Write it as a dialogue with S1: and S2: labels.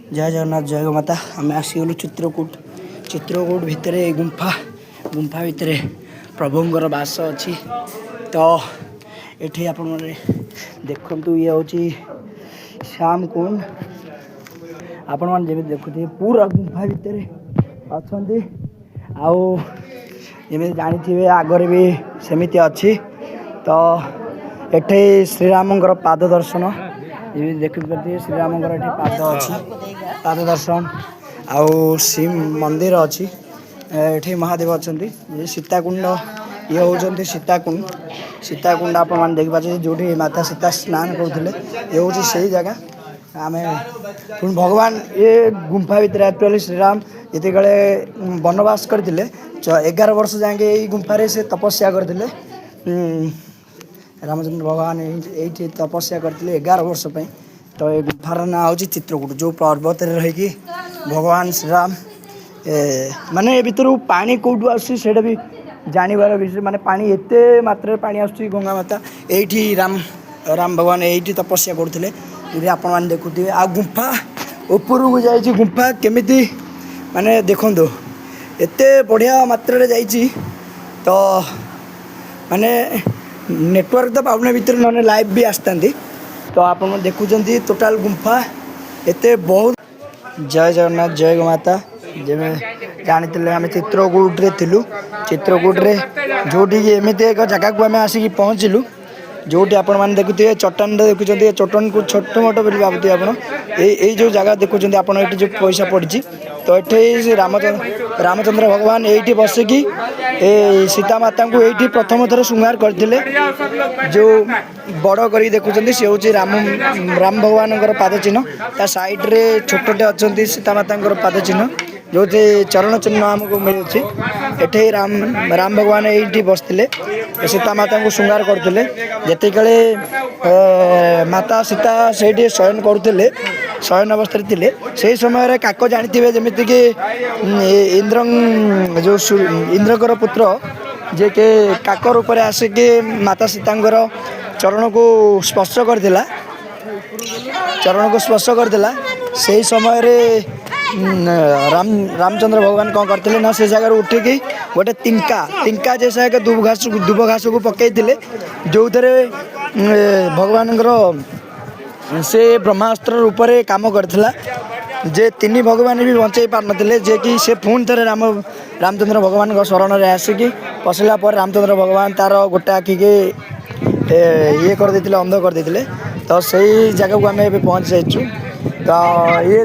S1: जय जगन्नाथ जय माता आम आसीगलु चित्रकूट भितर गुंफा गुंफा भितर प्रभुंर बास अच्छी तो ये आप देखु ये हूँ श्याम कुंड आपण मैंने जमी देखुए पूरा गुंफा भितर अच्छा आमी जानी आगर भी सेमती अच्छी तो ये श्रीरामंकर पाद दर्शन ये देखिए श्रीरामंकर ये पाद अच्छी पाद दर्शन आउ शिव मंदिर अच्छी ये महादेव अच्छा ये सीताकुंड ये होती सीताकुंड आप देखिए जो माता सीता स्नान करुले ये हूँ से जगह आम पुणी भगवान ये गुंफा भितर एक्चुअली श्रीराम जिते वनवास करते 11 वर्ष जाके यही गुंफारे से तपस्या करते रामचंद्र भगवान ये तपस्या करते 11 वर्ष तो ये गुंफार ना हूँ चित्रकूट जो पर्वत रही भगवान श्रीराम माने भर पानी कौटू आसा भी जानवर विषय माने पानी एते मात्रा पानी आसूँ गंगा माता ये राम भगवान ये तपस्या करते ये आपण मैंने देखुए आ गुंफा ऊपर को जाइए गुंफा केमिति माने देखो एते बढ़िया मात्रा जाइए तो माने नेटवर्क तो पाऊना भीतर ना लाइव भी आसता तो आप देखुं टोटाल गुंफा एते बहुत जय जगन्नाथ जय माता जब जानी आम चित्रकूट रे थिलु चित्रकूट रे जोटी एमती एक जगह को आम आसिक पहुँचलु जोटी आपण मैंने देखुए चट्टान देखुं चट्टान को छोट मोट बोली भावुए आप जो जगह देखुं आपड़ ये जो पैसा पड़ी तो ये रामचंद्र भगवान ये बसिकी सीता माता को ये प्रथम थर श्रृंगार करते जो बड़ कर देखुं सी हूँ राम भगवान पाद चिन्ह साइड रे छोटे अच्छा सीता माता पाद चिन्ह जो चरण चिन्ह आमको मिलूँ ये राम भगवान ये बसते सीता माता को श्रृंगार करते जिते माता सीता से शयन करुले शयन अवस्था थे से समय काक जानी जमीक इंद्र जो इंद्रकर पुत्र जे के काक रूप में आसिक माता सीता चरण को स्पर्श करथिला से समय रे रामचंद्र भगवान कौन करते ना से जगह उठिकी गोटे तिंका जैसा दुब घास को पकई जो थे भगवान से ब्रह्मास्त्र रूप में काम करथिला जे तीन भगवान भी बंचाई पार नथिले जे कि से पुणी थे रामचंद्र भगवान शरण में आसिकी पशिला पर रामचंद्र भगवान तार गोटे आखि के ये कर देथिले अंध कर देथिले तो सही जगह को आम पहुँच जाइछु तो ये